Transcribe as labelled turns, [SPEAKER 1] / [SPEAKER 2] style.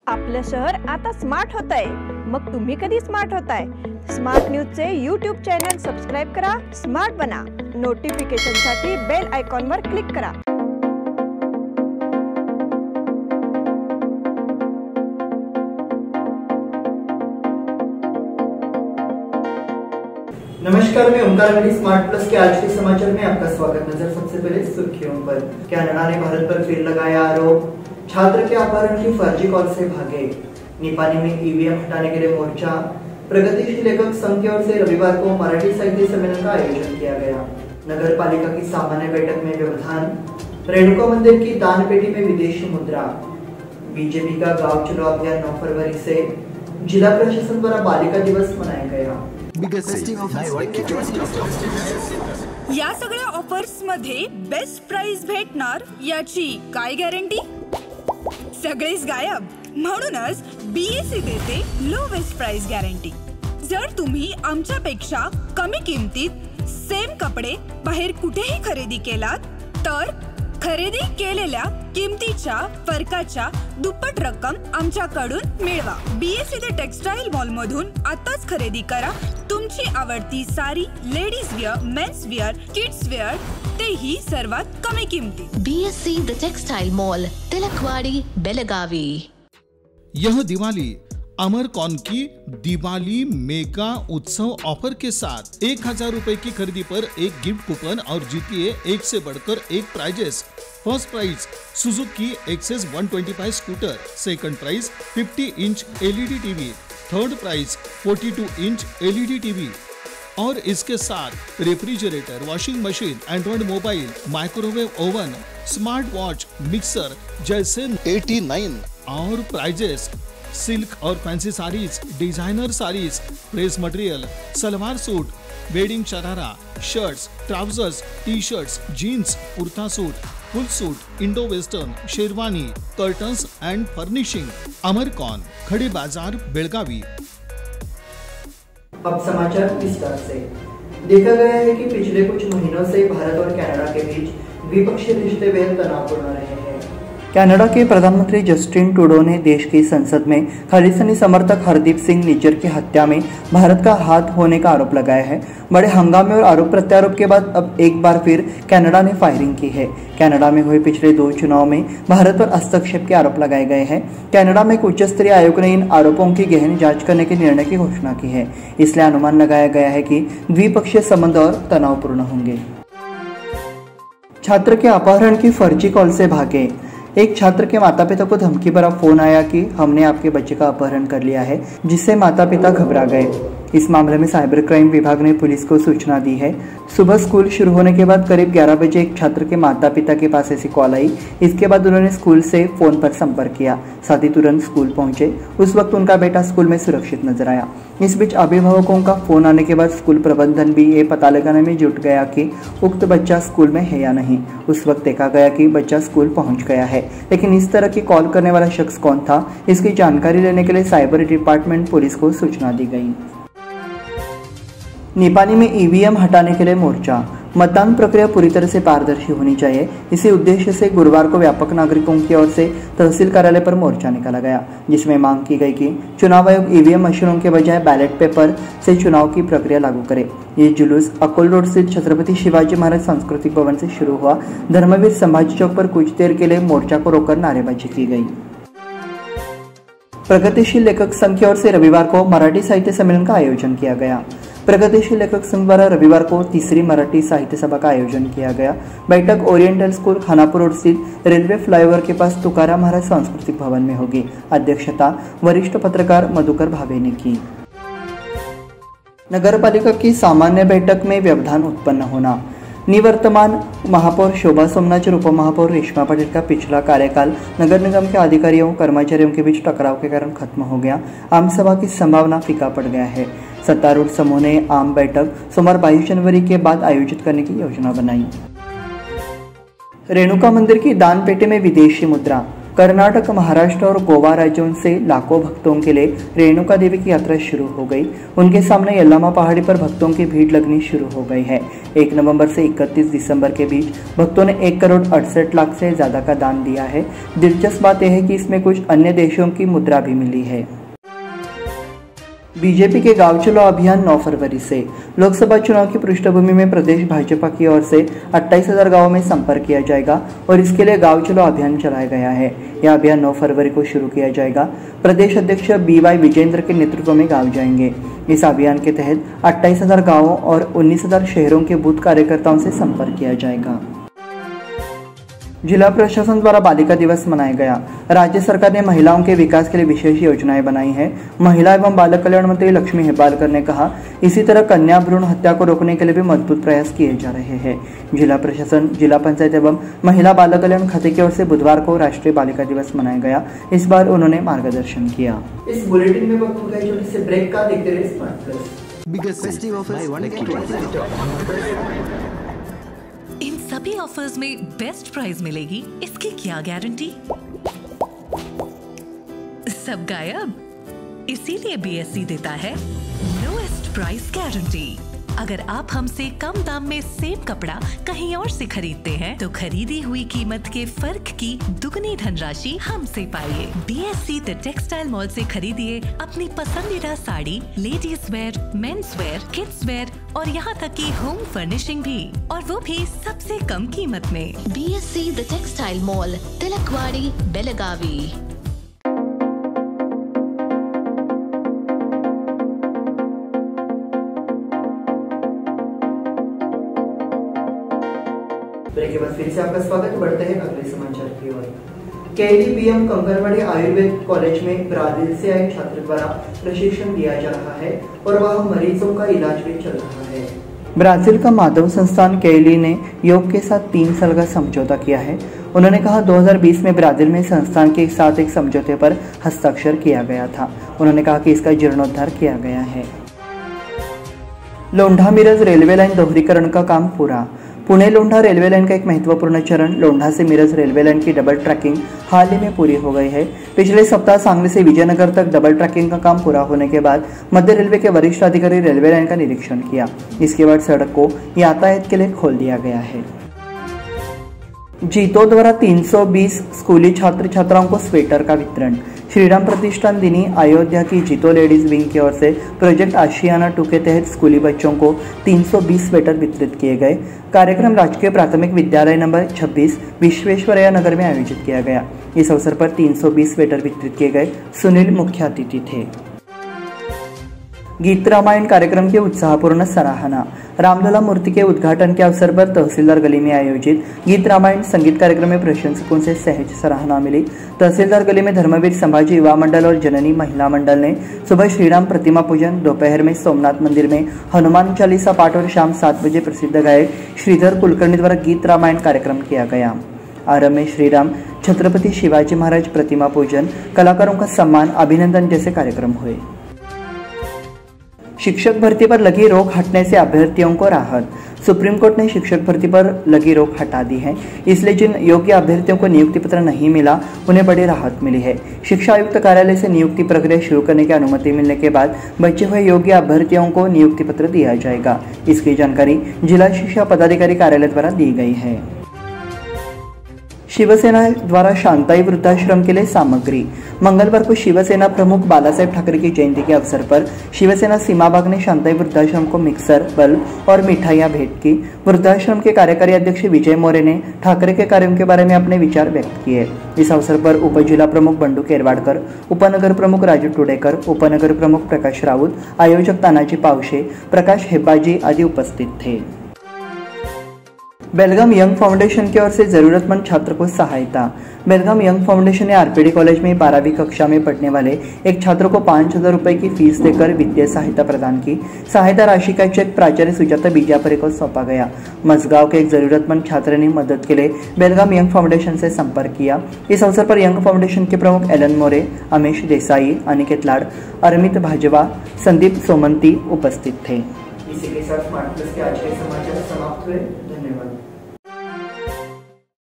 [SPEAKER 1] आपलं शहर आता स्मार्ट होत आहे। मग तुम्ही कधी स्मार्ट होताय? स्मार्ट न्यूजचे यूट्यूब चॅनल सबस्क्राइब करा, स्मार्ट बना। नोटिफिकेशनसाठी बेल आयकॉनवर क्लिक करा।
[SPEAKER 2] नमस्कार, मैं ओंकार मेरी स्मार्ट प्लस के आज के समाचार में आपका स्वागत। नजर सबसे पहले सुर्खियों पर। कनाडा ने भारत पर फिर लगाया आरोप, छात्र के अपहरण की फर्जी कॉल से भागे। निपानी में ईवीएम हटाने के लिए मोर्चा। प्रगतिशील लेखक संघ की ओर से रविवार को मराठी साहित्य सम्मेलन का आयोजन किया गया। नगर पालिका की सामान्य बैठक में व्यवधान। रेणुका मंदिर की दान पेटी में विदेशी मुद्रा। बीजेपी का गांव चुनाव अभियान 9 फरवरी से। जिला प्रशासन द्वारा बालिका दिवस मनाया गया।
[SPEAKER 3] या सगळ्या ऑफर्स मध्ये बेस्ट प्राइस भेटणार याची काय गॅरंटी? सगळेच गायब। म्हणूनच बीएससी देते लोवेस्ट प्राइस गॅरंटी। जर तुम्ही आमच्यापेक्षा कमी किमतीत सेम कपडे बाहेर कुठेही खरेदी केलात तर खरेदी केलेल्या किमतीच्या फरकाच्या दुप्पट रक्कम आमच्याकडून मिळवा। बीएससी द टेक्सटाईल मॉल मधून आताच खरेदी करा तुमची आवडती sari, ladies wear, mens wear, kids wear, तेही सर्वात कमी किमतीत।
[SPEAKER 4] BSC the textile mall, Tilakwadi, Belagavi.
[SPEAKER 5] यह दिवाली अमरकॉन की दिवाली मेगा उत्सव ऑफर के साथ 1000 रुपए की खरीदी पर एक गिफ्ट कूपन और जीतिए एक से बढ़कर एक prizes. First prize Suzuki Access 125 scooter, second prize 50 inch LED TV, third prize 42 inch LED TV और इसके साथ refrigerator, washing machine, Android mobile, microwave oven, smart watch, mixer जैसे 89 और प्राइजेस। सिल्क और fancy saris, designer saris, dress material, salwar suit, wedding sharara, shirts, trousers, T shirts, jeans, kurta suit, full suit, Indo western, sherwani, curtains and furnishing. Amarcon, Khadi बाजार, बेलगावी।
[SPEAKER 2] अब समाचार विस्तार से। देखा गया है कि पिछले कुछ महीनों से भारत और कनाडा के बीच द्विपक्षीय रिश्ते बेहद तनावपूर्ण रहे हैं। कनाडा के प्रधानमंत्री जस्टिन ट्रूडो ने देश की संसद में खालिस्तानी समर्थक हरदीप सिंह निज्जर की हत्या में भारत का हाथ होने का आरोप लगाया है। बड़े हंगामे और आरोप प्रत्यारोप के बाद अब एक बार फिर कनाडा ने फायरिंग की है। कनाडा में हुए पिछले 2 चुनाव में भारत पर हस्तक्षेप के आरोप लगाए गए हैं। कनाडा में एक उच्च स्तरीय आयोग ने इन आरोपों की गहन जांच करने के निर्णय की घोषणा की है। इसलिए अनुमान लगाया गया है कि द्विपक्षीय संबंध और तनावपूर्ण होंगे। छात्र के अपहरण की फर्जी कॉल से भागे। एक छात्र के माता पिता को धमकी भरा फोन आया कि हमने आपके बच्चे का अपहरण कर लिया है, जिससे माता पिता घबरा गए। इस मामले में साइबर क्राइम विभाग ने पुलिस को सूचना दी है। सुबह स्कूल शुरू होने के बाद करीब 11 बजे एक छात्र के माता पिता के पास ऐसी कॉल आई। इसके बाद उन्होंने स्कूल से फोन पर संपर्क किया, साथ ही तुरंत स्कूल पहुंचे। उस वक्त उनका बेटा स्कूल में सुरक्षित नजर आया। इस बीच अभिभावकों का फोन आने के बाद स्कूल प्रबंधन भी ये पता लगाने में जुट गया कि उक्त बच्चा स्कूल में है या नहीं। उस वक्त देखा गया कि बच्चा स्कूल पहुंच गया है, लेकिन इस तरह की कॉल करने वाला शख्स कौन था, इसकी जानकारी लेने के लिए साइबर डिपार्टमेंट पुलिस को सूचना दी गई। निपानी में ईवीएम हटाने के लिए मोर्चा। मतदान प्रक्रिया पूरी तरह से पारदर्शी होनी चाहिए। इसी उद्देश्य से गुरुवार को व्यापक नागरिकों की ओर से तहसील कार्यालय पर मोर्चा निकाला गया, जिसमें मांग की गई कि चुनाव आयोग ईवीएम मशीनों के बजाय बैलेट पेपर से चुनाव की प्रक्रिया लागू करे। ये जुलूस अकोल रोड स्थित छत्रपति शिवाजी महाराज सांस्कृतिक भवन से शुरू हुआ। धर्मवीर संभाजी चौक पर कुछ देर के लिए मोर्चा को रोककर नारेबाजी की गई। प्रगतिशील लेखक संघ की ओर से रविवार को मराठी साहित्य सम्मेलन का आयोजन किया गया। प्रगतिशील लेखक संघ द्वारा रविवार को 3री मराठी साहित्य सभा का आयोजन किया गया। बैठक ओरिएंटल स्कूल खानापुर रोड स्थित रेलवे फ्लाईओवर के पास तुकाराम महाराज सांस्कृतिक भवन में होगी। अध्यक्षता वरिष्ठ पत्रकार मधुकर भावे ने की। नगर पालिका की सामान्य बैठक में व्यवधान उत्पन्न होना। निवर्तमान महापौर शोभा सोमनाथ और उपमहापौर रेशमा पाटिल का पिछला कार्यकाल नगर निगम के अधिकारियों कर्मचारियों के बीच टकराव के कारण खत्म हो गया। आम सभा की संभावना फीका पड़ गया है। सत्तारूढ़ समूह ने आम बैठक सोमवार 22 जनवरी के बाद आयोजित करने की योजना बनाई। रेणुका मंदिर की दान पेटी में विदेशी मुद्रा। कर्नाटक, महाराष्ट्र और गोवा राज्यों से लाखों भक्तों के लिए रेणुका देवी की यात्रा शुरू हो गई। उनके सामने यल्लामा पहाड़ी पर भक्तों की भीड़ लगनी शुरू हो गई है। 1 नवंबर से 31 दिसंबर के बीच भक्तों ने 1,68,00,000 से ज्यादा का दान दिया है। दिलचस्प बात यह है कि इसमें कुछ अन्य देशों की मुद्रा भी मिली है। बीजेपी के गांव चलो अभियान 9 फरवरी से। लोकसभा चुनाव की पृष्ठभूमि में प्रदेश भाजपा की ओर से 28,000 गांवों में संपर्क किया जाएगा और इसके लिए गांव चलो अभियान चलाया गया है। यह अभियान 9 फरवरी को शुरू किया जाएगा। प्रदेश अध्यक्ष BY विजेंद्र के नेतृत्व में गांव जाएंगे। इस अभियान के तहत 28,000 गाँवों और 19,000 शहरों के बूथ कार्यकर्ताओं से संपर्क किया जाएगा। जिला प्रशासन द्वारा बालिका दिवस मनाया गया। राज्य सरकार ने महिलाओं के विकास के लिए विशेष योजनाएं बनाई हैं। महिला एवं बाल कल्याण मंत्री लक्ष्मी हेब्बालकर ने कहा, इसी तरह कन्या भ्रूण हत्या को रोकने के लिए भी मजबूत प्रयास किए जा रहे हैं। जिला प्रशासन, जिला पंचायत एवं महिला बाल कल्याण खाते की ओर से बुधवार को राष्ट्रीय बालिका दिवस मनाया गया। इस बार उन्होंने मार्गदर्शन किया। इस बुलेटिन में वक्त हो गया छोटे से ब्रेक का। देखते रहिए स्मार्ट प्लस।
[SPEAKER 6] इन सभी ऑफर्स में बेस्ट प्राइस मिलेगी, इसकी क्या गारंटी? सब गायब, इसीलिए BSE देता है लोएस्ट प्राइस गारंटी। अगर आप हमसे कम दाम में सेम कपड़ा कहीं और से खरीदते हैं तो खरीदी हुई कीमत के फर्क की दुगनी धनराशि हमसे पाइए। BSE द टेक्सटाइल मॉल से खरीदिए अपनी पसंदीदा sari, ladies wear, men's wear, kids where और यहाँ तक की होम फर्निशिंग भी, और वो भी सबसे कम कीमत में।
[SPEAKER 4] BSE the textile mall, Tilakwadi, Belagavi.
[SPEAKER 2] Break के बाद फिर से आपका स्वागत। बढ़ते हैं अगले समाचार की ओर। KLE-BM कंकरवाड़ी आयुर्वेद कॉलेज में ब्राजील से आए छात्र द्वारा प्रशिक्षण दिया जा रहा है और वह मरीजों का इलाज भी चल रहा है। ब्राजील का माधव संस्थान KLE ने योग के साथ 3 साल का समझौता किया है। उन्होंने कहा, 2020 में ब्राजील में संस्थान के साथ एक समझौते पर हस्ताक्षर किया गया था। उन्होंने कहा कि इसका जीर्णोद्धार किया गया है। लोंढा मिरज रेलवे लाइन दोहरीकरण का काम पूरा। पुणे लोंढा रेलवे लाइन का एक महत्वपूर्ण चरण लोंढा से मिरज रेलवे लाइन की डबल ट्रैकिंग हाल ही में पूरी हो गई है। पिछले सप्ताह सांगली से विजयनगर तक डबल ट्रैकिंग का काम पूरा होने के बाद मध्य रेलवे के वरिष्ठ अधिकारी रेलवे लाइन का निरीक्षण किया। इसके बाद सड़क को यातायात के लिए खोल दिया गया है। जीतो द्वारा 320 स्कूली छात्र छात्राओं को स्वेटर का वितरण। श्रीराम प्रतिष्ठान दिनी अयोध्या की जीतो लेडीज विंग की ओर से प्रोजेक्ट आशियाना 2 के तहत स्कूली बच्चों को 320 स्वेटर वितरित किए गए। कार्यक्रम राजकीय प्राथमिक विद्यालय नंबर 26 विश्वेश्वरैया नगर में आयोजित किया गया। इस अवसर पर 320 स्वेटर वितरित किए गए। सुनील मुख्य अतिथि थे। गीत रामायण कार्यक्रम की उत्साहपूर्ण सराहना। रामलला मूर्ति के उद्घाटन के अवसर पर तहसीलदार गली में आयोजित गीत रामायण संगीत कार्यक्रम में प्रशंसकों से सहज सराहना मिली। तहसीलदार गली में धर्मवीर संभाजी युवा मंडल और जननी महिला मंडल ने सुबह श्रीराम प्रतिमा पूजन, दोपहर में सोमनाथ मंदिर में हनुमान चालीसा पाठ और शाम 7 बजे प्रसिद्ध गायक श्रीधर कुलकर्णी द्वारा गीत रामायण कार्यक्रम किया गया। आरंभ में श्रीराम, छत्रपति शिवाजी महाराज प्रतिमा पूजन, कलाकारों का सम्मान, अभिनंदन जैसे कार्यक्रम हुए। शिक्षक भर्ती पर लगी रोक हटने से अभ्यर्थियों को राहत। सुप्रीम कोर्ट ने शिक्षक भर्ती पर लगी रोक हटा दी है, इसलिए जिन योग्य अभ्यर्थियों को नियुक्ति पत्र नहीं मिला उन्हें बड़ी राहत मिली है। शिक्षा आयुक्त कार्यालय से नियुक्ति प्रक्रिया शुरू करने की अनुमति मिलने के बाद बचे हुए योग्य अभ्यर्थियों को नियुक्ति पत्र दिया जाएगा। इसकी जानकारी जिला शिक्षा पदाधिकारी कार्यालय द्वारा दी गई है। शिवसेना द्वारा शांताई वृद्धाश्रम के लिए सामग्री। मंगलवार को शिवसेना प्रमुख बालासाहेब ठाकरे की जयंती के अवसर पर शिवसेना सीमाबाग ने शांताई वृद्धाश्रम को मिक्सर, बल्ब और मिठाइयां भेंट की। वृद्धाश्रम के कार्यकारी अध्यक्ष विजय मोरे ने ठाकरे के कार्यों के बारे में अपने विचार व्यक्त किए। इस अवसर पर उपजिला प्रमुख बंडू केरवाडकर, उपनगर प्रमुख राजू टुडेकर, उपनगर प्रमुख प्रकाश राउत, आयोजक तानाजी पावशे, प्रकाश हेब्बाजी आदि उपस्थित थे। बेलगाम यंग फाउंडेशन की ओर से जरूरतमंद छात्र को सहायता। बेलगाम यंग फाउंडेशन ने आरपीडी कॉलेज में 12वीं कक्षा में पढ़ने वाले एक छात्र को 5,000 रुपए की फीस देकर वित्तीय सहायता प्रदान की। सहायता राशि का चेक प्राचार्य सुजाता बीजापुरे को सौंपा गया। मसगांव के एक जरूरतमंद छात्र ने मदद के लिए बेलगाम यंग फाउंडेशन से संपर्क किया। इस अवसर पर यंग फाउंडेशन के प्रमुख एलन मोरे, अमीश देसाई, अनिकेत लाड, अरमित भाजवा, संदीप सोमंती उपस्थित थे। इसी के साथ स्मार्ट प्लस के आज के समाचार समाप्त हुए।